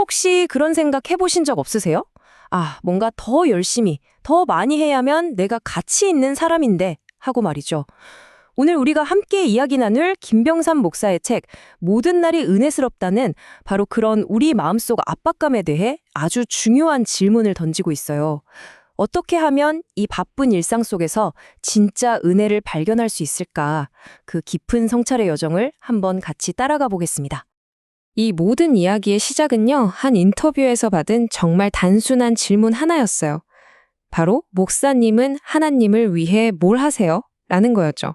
혹시 그런 생각 해보신 적 없으세요? 아, 뭔가 더 열심히, 더 많이 해야만 내가 가치 있는 사람인데 하고 말이죠. 오늘 우리가 함께 이야기 나눌 김병삼 목사의 책 모든 날이 은혜스럽다는 바로 그런 우리 마음속 압박감에 대해 아주 중요한 질문을 던지고 있어요. 어떻게 하면 이 바쁜 일상 속에서 진짜 은혜를 발견할 수 있을까? 그 깊은 성찰의 여정을 한번 같이 따라가 보겠습니다. 이 모든 이야기의 시작은요, 한 인터뷰에서 받은 정말 단순한 질문 하나였어요. 바로 목사님은 하나님을 위해 뭘 하세요? 라는 거였죠.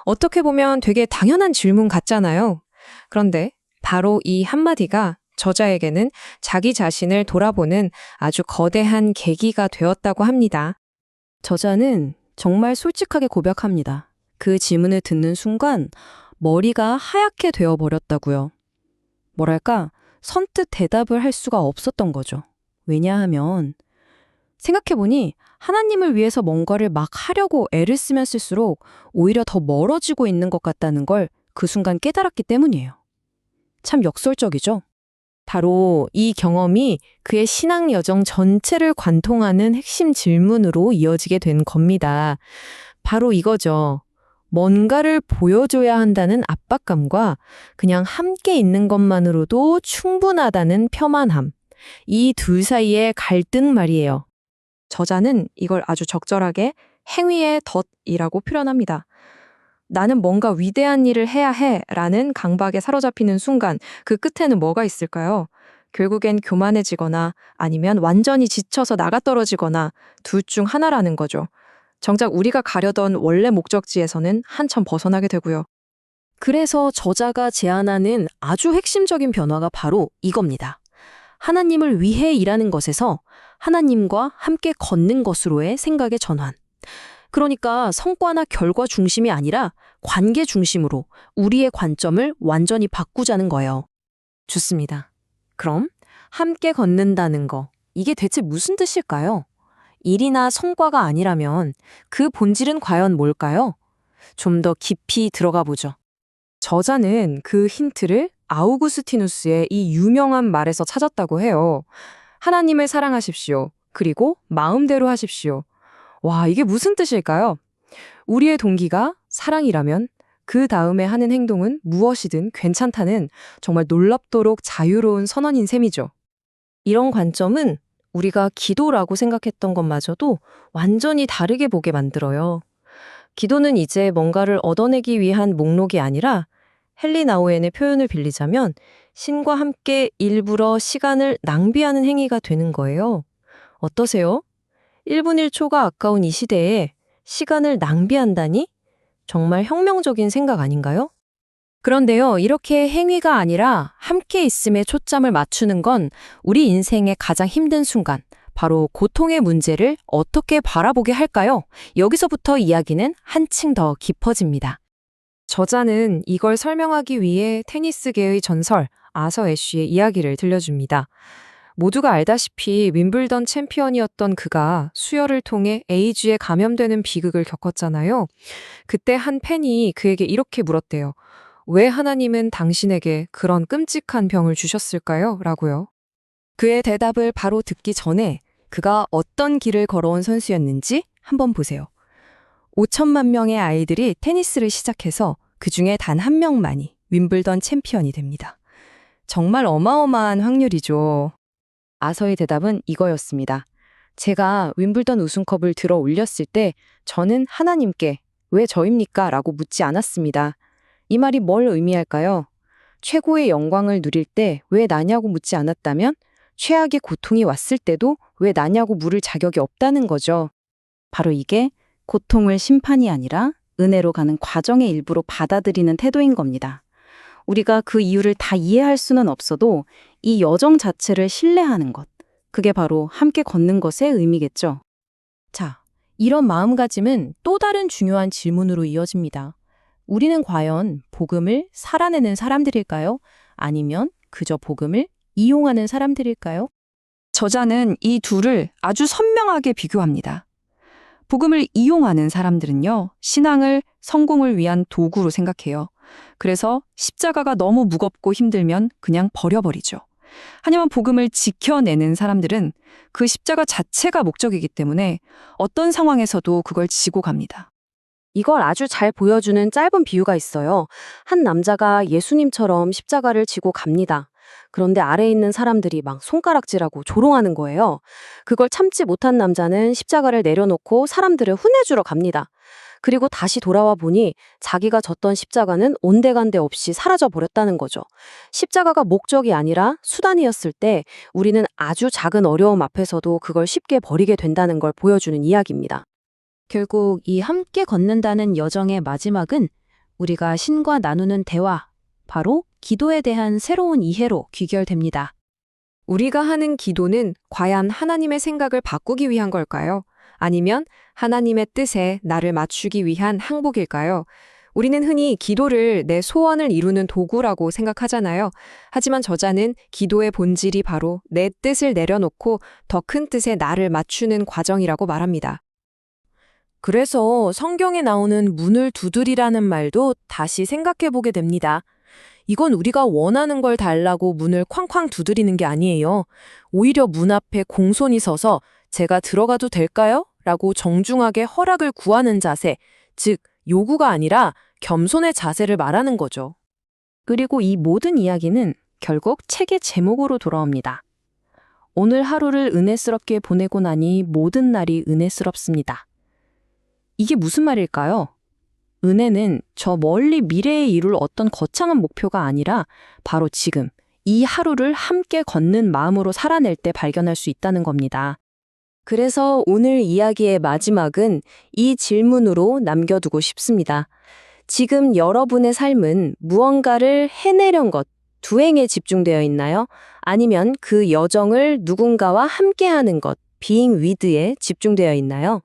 어떻게 보면 되게 당연한 질문 같잖아요. 그런데 바로 이 한마디가 저자에게는 자기 자신을 돌아보는 아주 거대한 계기가 되었다고 합니다. 저자는 정말 솔직하게 고백합니다. 그 질문을 듣는 순간 머리가 하얗게 되어버렸다고요. 뭐랄까, 선뜻 대답을 할 수가 없었던 거죠. 왜냐하면 생각해보니 하나님을 위해서 뭔가를 막 하려고 애를 쓰면 쓸수록 오히려 더 멀어지고 있는 것 같다는 걸 그 순간 깨달았기 때문이에요. 참 역설적이죠? 바로 이 경험이 그의 신앙 여정 전체를 관통하는 핵심 질문으로 이어지게 된 겁니다. 바로 이거죠. 뭔가를 보여줘야 한다는 압박감과 그냥 함께 있는 것만으로도 충분하다는 편안함. 이 둘 사이의 갈등 말이에요. 저자는 이걸 아주 적절하게 행위의 덫이라고 표현합니다. 나는 뭔가 위대한 일을 해야 해 라는 강박에 사로잡히는 순간 그 끝에는 뭐가 있을까요? 결국엔 교만해지거나 아니면 완전히 지쳐서 나가떨어지거나 둘 중 하나라는 거죠. 정작 우리가 가려던 원래 목적지에서는 한참 벗어나게 되고요. 그래서 저자가 제안하는 아주 핵심적인 변화가 바로 이겁니다. 하나님을 위해 일하는 것에서 하나님과 함께 걷는 것으로의 생각의 전환. 그러니까 성과나 결과 중심이 아니라 관계 중심으로 우리의 관점을 완전히 바꾸자는 거예요. 좋습니다. 그럼 함께 걷는다는 거, 이게 대체 무슨 뜻일까요? 일이나 성과가 아니라면 그 본질은 과연 뭘까요? 좀 더 깊이 들어가 보죠. 저자는 그 힌트를 아우구스티누스의 이 유명한 말에서 찾았다고 해요. 하나님을 사랑하십시오. 그리고 마음대로 하십시오. 와, 이게 무슨 뜻일까요? 우리의 동기가 사랑이라면 그 다음에 하는 행동은 무엇이든 괜찮다는 정말 놀랍도록 자유로운 선언인 셈이죠. 이런 관점은 우리가 기도라고 생각했던 것마저도 완전히 다르게 보게 만들어요. 기도는 이제 뭔가를 얻어내기 위한 목록이 아니라 헨리 나우엔의 표현을 빌리자면 신과 함께 일부러 시간을 낭비하는 행위가 되는 거예요. 어떠세요? 1분 1초가 아까운 이 시대에 시간을 낭비한다니? 정말 혁명적인 생각 아닌가요? 그런데요, 이렇게 행위가 아니라 함께 있음에 초점을 맞추는 건 우리 인생의 가장 힘든 순간, 바로 고통의 문제를 어떻게 바라보게 할까요? 여기서부터 이야기는 한층 더 깊어집니다. 저자는 이걸 설명하기 위해 테니스계의 전설, 아서 애쉬의 이야기를 들려줍니다. 모두가 알다시피 윈블던 챔피언이었던 그가 수혈을 통해 에이즈에 감염되는 비극을 겪었잖아요. 그때 한 팬이 그에게 이렇게 물었대요. 왜 하나님은 당신에게 그런 끔찍한 병을 주셨을까요? 라고요. 그의 대답을 바로 듣기 전에 그가 어떤 길을 걸어온 선수였는지 한번 보세요. 5천만 명의 아이들이 테니스를 시작해서 그중에 단 한 명만이 윈블던 챔피언이 됩니다. 정말 어마어마한 확률이죠. 아서의 대답은 이거였습니다. 제가 윈블던 우승컵을 들어 올렸을 때 저는 하나님께 왜 저입니까? 라고 묻지 않았습니다. 이 말이 뭘 의미할까요? 최고의 영광을 누릴 때 왜 나냐고 묻지 않았다면 최악의 고통이 왔을 때도 왜 나냐고 물을 자격이 없다는 거죠. 바로 이게 고통을 심판이 아니라 은혜로 가는 과정의 일부로 받아들이는 태도인 겁니다. 우리가 그 이유를 다 이해할 수는 없어도 이 여정 자체를 신뢰하는 것, 그게 바로 함께 걷는 것의 의미겠죠. 자, 이런 마음가짐은 또 다른 중요한 질문으로 이어집니다. 우리는 과연 복음을 살아내는 사람들일까요? 아니면 그저 복음을 이용하는 사람들일까요? 저자는 이 둘을 아주 선명하게 비교합니다. 복음을 이용하는 사람들은요, 신앙을 성공을 위한 도구로 생각해요. 그래서 십자가가 너무 무겁고 힘들면 그냥 버려버리죠. 하지만 복음을 지켜내는 사람들은 그 십자가 자체가 목적이기 때문에 어떤 상황에서도 그걸 지고 갑니다. 이걸 아주 잘 보여주는 짧은 비유가 있어요. 한 남자가 예수님처럼 십자가를 지고 갑니다. 그런데 아래에 있는 사람들이 막 손가락질하고 조롱하는 거예요. 그걸 참지 못한 남자는 십자가를 내려놓고 사람들을 혼내주러 갑니다. 그리고 다시 돌아와 보니 자기가 졌던 십자가는 온데간데 없이 사라져 버렸다는 거죠. 십자가가 목적이 아니라 수단이었을 때 우리는 아주 작은 어려움 앞에서도 그걸 쉽게 버리게 된다는 걸 보여주는 이야기입니다. 결국 이 함께 걷는다는 여정의 마지막은 우리가 신과 나누는 대화, 바로 기도에 대한 새로운 이해로 귀결됩니다. 우리가 하는 기도는 과연 하나님의 생각을 바꾸기 위한 걸까요? 아니면 하나님의 뜻에 나를 맞추기 위한 항복일까요? 우리는 흔히 기도를 내 소원을 이루는 도구라고 생각하잖아요. 하지만 저자는 기도의 본질이 바로 내 뜻을 내려놓고 더 큰 뜻에 나를 맞추는 과정이라고 말합니다. 그래서 성경에 나오는 문을 두드리라는 말도 다시 생각해 보게 됩니다. 이건 우리가 원하는 걸 달라고 문을 쾅쾅 두드리는 게 아니에요. 오히려 문 앞에 공손히 서서 제가 들어가도 될까요? 라고 정중하게 허락을 구하는 자세, 즉 요구가 아니라 겸손의 자세를 말하는 거죠. 그리고 이 모든 이야기는 결국 책의 제목으로 돌아옵니다. 오늘 하루를 은혜스럽게 보내고 나니 모든 날이 은혜스럽습니다. 이게 무슨 말일까요? 은혜는 저 멀리 미래에 이룰 어떤 거창한 목표가 아니라 바로 지금 이 하루를 함께 걷는 마음으로 살아낼 때 발견할 수 있다는 겁니다. 그래서 오늘 이야기의 마지막은 이 질문으로 남겨두고 싶습니다. 지금 여러분의 삶은 무언가를 해내려는 것, 두행에 집중되어 있나요? 아니면 그 여정을 누군가와 함께하는 것, being with에 집중되어 있나요?